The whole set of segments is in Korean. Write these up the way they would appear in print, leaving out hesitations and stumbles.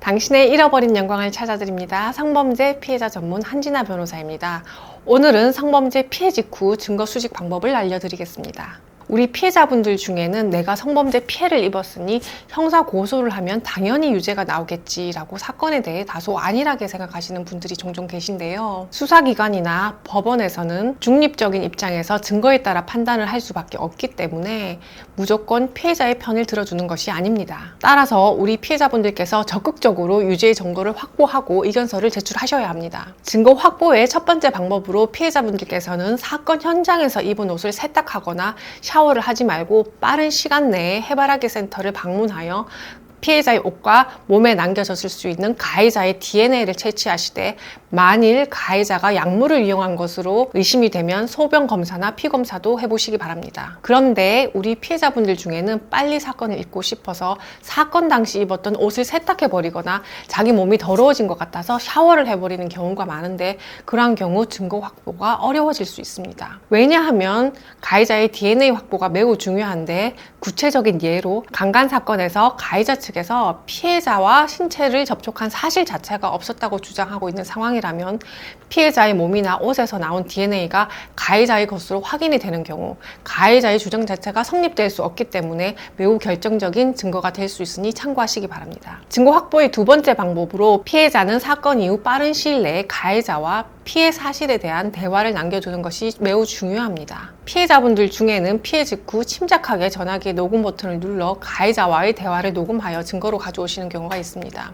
당신의 잃어버린 영광을 찾아드립니다. 성범죄 피해자 전문 한진아 변호사입니다. 오늘은 성범죄 피해 직후 증거 수집 방법을 알려드리겠습니다. 우리 피해자분들 중에는 내가 성범죄 피해를 입었으니 형사 고소를 하면 당연히 유죄가 나오겠지라고 사건에 대해 다소 안일하게 생각하시는 분들이 종종 계신데요. 수사기관이나 법원에서는 중립적인 입장에서 증거에 따라 판단을 할 수밖에 없기 때문에 무조건 피해자의 편을 들어주는 것이 아닙니다. 따라서 우리 피해자분들께서 적극적으로 유죄의 정보를 확보하고 의견서를 제출하셔야 합니다. 증거 확보의 첫 번째 방법으로 피해자분들께서는 사건 현장에서 입은 옷을 세탁하거나 샤워를 하지 말고 빠른 시간 내에 해바라기 센터를 방문하여 피해자의 옷과 몸에 남겨졌을 수 있는 가해자의 DNA를 채취하시되 만일 가해자가 약물을 이용한 것으로 의심이 되면 소변 검사나 피 검사도 해보시기 바랍니다. 그런데 우리 피해자분들 중에는 빨리 사건을 잊고 싶어서 사건 당시 입었던 옷을 세탁해버리거나 자기 몸이 더러워진 것 같아서 샤워를 해버리는 경우가 많은데 그러한 경우 증거 확보가 어려워질 수 있습니다. 왜냐하면 가해자의 DNA 확보가 매우 중요한데 구체적인 예로 강간 사건에서 가해자 측에서 피해자와 신체를 접촉한 사실 자체가 없었다고 주장하고 있는 상황이라면 피해자의 몸이나 옷에서 나온 DNA가 가해자의 것으로 확인이 되는 경우 가해자의 주장 자체가 성립될 수 없기 때문에 매우 결정적인 증거가 될 수 있으니 참고하시기 바랍니다. 증거 확보의 두 번째 방법으로 피해자는 사건 이후 빠른 시일 내에 가해자와 피해 사실에 대한 대화를 남겨두는 것이 매우 중요합니다. 피해자분들 중에는 피해 직후 침착하게 전화기의 녹음 버튼을 눌러 가해자와의 대화를 녹음하여 증거로 가져오시는 경우가 있습니다.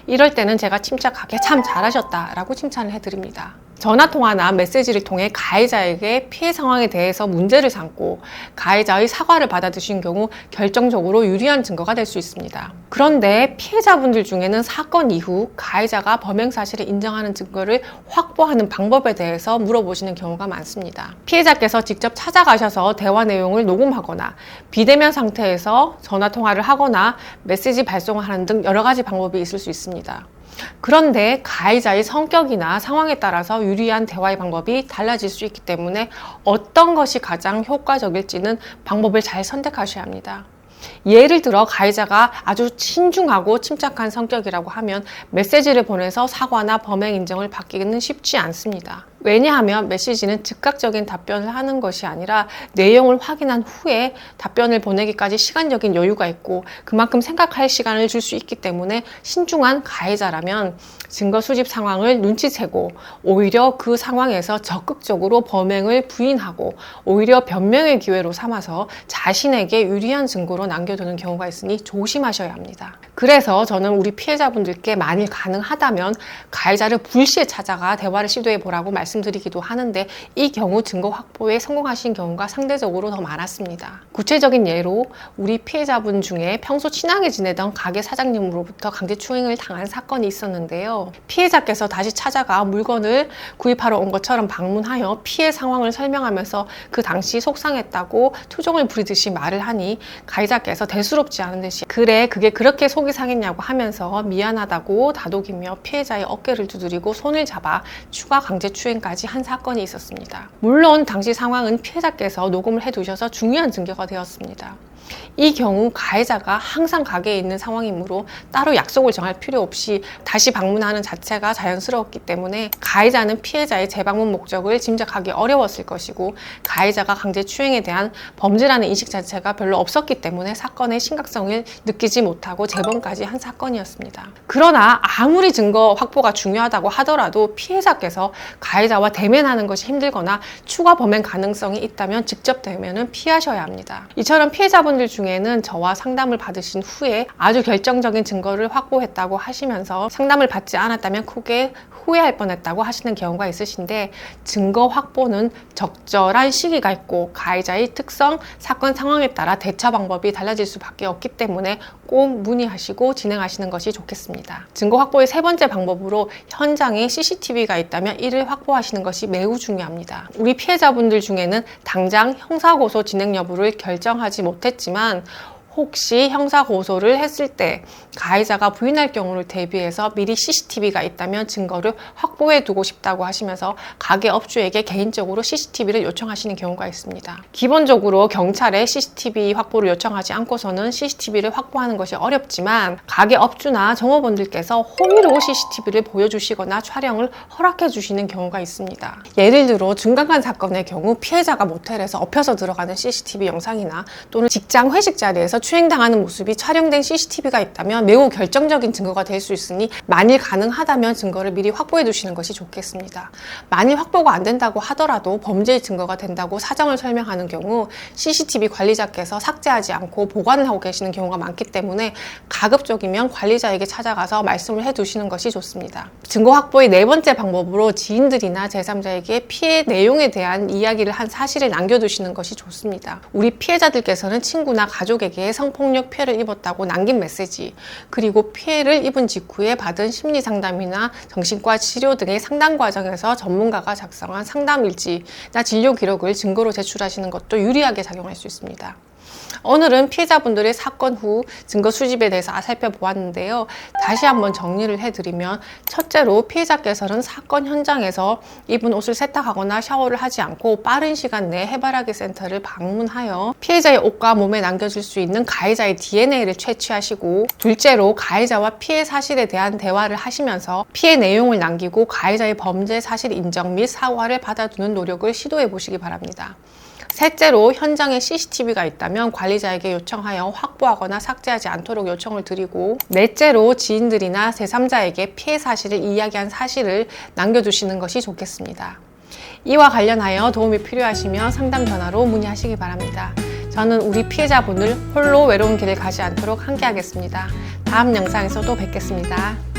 이럴 때는 제가 침착하게 참 잘하셨다 라고 칭찬을 해드립니다. 전화통화나 메시지를 통해 가해자에게 피해 상황에 대해서 문제를 삼고 가해자의 사과를 받아들이신 경우 결정적으로 유리한 증거가 될 수 있습니다. 그런데 피해자분들 중에는 사건 이후 가해자가 범행 사실을 인정하는 증거를 확보하는 방법에 대해서 물어보시는 경우가 많습니다. 피해자께서 직접 찾아가셔서 대화 내용을 녹음하거나 비대면 상태에서 전화통화를 하거나 메시지 발송을 하는 등 여러 가지 방법이 있을 수 있습니다. 그런데 가해자의 성격이나 상황에 따라서 유리한 대화의 방법이 달라질 수 있기 때문에 어떤 것이 가장 효과적일지는 방법을 잘 선택하셔야 합니다. 예를 들어 가해자가 아주 신중하고 침착한 성격이라고 하면 메시지를 보내서 사과나 범행 인정을 받기는 쉽지 않습니다. 왜냐하면 메시지는 즉각적인 답변을 하는 것이 아니라 내용을 확인한 후에 답변을 보내기까지 시간적인 여유가 있고 그만큼 생각할 시간을 줄 수 있기 때문에 신중한 가해자라면 증거 수집 상황을 눈치채고 오히려 그 상황에서 적극적으로 범행을 부인하고 오히려 변명의 기회로 삼아서 자신에게 유리한 증거로 남겨두는 경우가 있으니 조심하셔야 합니다. 그래서 저는 우리 피해자분들께 만일 가능하다면 가해자를 불시에 찾아가 대화를 시도해 보라고 말씀드리기도 하는데 이 경우 증거 확보에 성공하신 경우가 상대적으로 더 많았습니다. 구체적인 예로 우리 피해자분 중에 평소 친하게 지내던 가게 사장님으로부터 강제추행을 당한 사건이 있었는데요. 피해자께서 다시 찾아가 물건을 구입하러 온 것처럼 방문하여 피해 상황을 설명하면서 그 당시 속상했다고 투정을 부리듯이 말을 하니 가해자께서 대수롭지 않은 듯이 그래 그게 그렇게 속이 상했냐고 하면서 미안하다고 다독이며 피해자의 어깨를 두드리고 손을 잡아 추가 강제추행까지 한 사건이 있었습니다. 물론 당시 상황은 피해자께서 녹음을 해두셔서 중요한 증거가 되었습니다. 이 경우 가해자가 항상 가게에 있는 상황이므로 따로 약속을 정할 필요 없이 다시 방문하는 자체가 자연스러웠기 때문에 가해자는 피해자의 재방문 목적을 짐작하기 어려웠을 것이고 가해자가 강제추행에 대한 범죄라는 인식 자체가 별로 없었기 때문에 사건의 심각성을 느끼지 못하고 재범까지 한 사건이었습니다. 그러나 아무리 증거 확보가 중요하다고 하더라도 피해자께서 가해자와 대면하는 것이 힘들거나 추가 범행 가능성이 있다면 직접 대면은 피하셔야 합니다. 이처럼 피해자분들 중에는 저와 상담을 받으신 후에 아주 결정적인 증거를 확보했다고 하시면서 상담을 받지 않았다면 크게 후회할 뻔했다고 하시는 경우가 있으신데 증거 확보는 적절한 시기가 있고 가해자의 특성, 사건 상황에 따라 대처 방법이 달라질 수밖에 없기 때문에 꼭 문의하시고 진행하시는 것이 좋겠습니다. 증거 확보의 세 번째 방법으로 현장에 CCTV가 있다면 이를 확보하시는 것이 매우 중요합니다. 우리 피해자분들 중에는 당장 형사고소 진행 여부를 결정하지 못했지만 혹시 형사 고소를 했을 때 가해자가 부인할 경우를 대비해서 미리 CCTV가 있다면 증거를 확보해 두고 싶다고 하시면서 가게 업주에게 개인적으로 CCTV를 요청하시는 경우가 있습니다. 기본적으로 경찰에 CCTV 확보를 요청하지 않고서는 CCTV를 확보하는 것이 어렵지만 가게 업주나 종업원들께서 호의로 CCTV를 보여주시거나 촬영을 허락해 주시는 경우가 있습니다. 예를 들어 중간간 사건의 경우 피해자가 모텔에서 엎혀서 들어가는 CCTV 영상이나 또는 직장 회식 자리에서 추행당하는 모습이 촬영된 CCTV가 있다면 매우 결정적인 증거가 될 수 있으니 만일 가능하다면 증거를 미리 확보해 두시는 것이 좋겠습니다. 만일 확보가 안 된다고 하더라도 범죄의 증거가 된다고 사정을 설명하는 경우 CCTV 관리자께서 삭제하지 않고 보관을 하고 계시는 경우가 많기 때문에 가급적이면 관리자에게 찾아가서 말씀을 해 두시는 것이 좋습니다. 증거 확보의 네 번째 방법으로 지인들이나 제3자에게 피해 내용에 대한 이야기를 한 사실을 남겨두시는 것이 좋습니다. 우리 피해자들께서는 친구나 가족에게 성폭력 피해를 입었다고 남긴 메시지, 그리고 피해를 입은 직후에 받은 심리 상담이나 정신과 치료 등의 상담 과정에서 전문가가 작성한 상담 일지나 진료 기록을 증거로 제출하시는 것도 유리하게 작용할 수 있습니다. 오늘은 피해자분들의 사건 후 증거 수집에 대해서 살펴보았는데요. 다시 한번 정리를 해드리면, 첫째로 피해자께서는 사건 현장에서 입은 옷을 세탁하거나 샤워를 하지 않고 빠른 시간 내에 해바라기 센터를 방문하여 피해자의 옷과 몸에 남겨질 수 있는 가해자의 DNA를 채취하시고, 둘째로 가해자와 피해 사실에 대한 대화를 하시면서 피해 내용을 남기고 가해자의 범죄 사실 인정 및 사과를 받아두는 노력을 시도해 보시기 바랍니다. 셋째로 현장에 CCTV가 있다면 관리자에게 요청하여 확보하거나 삭제하지 않도록 요청을 드리고, 넷째로 지인들이나 제3자에게 피해 사실을 이야기한 사실을 남겨두시는 것이 좋겠습니다. 이와 관련하여 도움이 필요하시면 상담 전화로 문의하시기 바랍니다. 저는 우리 피해자분들 홀로 외로운 길을 가지 않도록 함께 하겠습니다. 다음 영상에서 또 뵙겠습니다.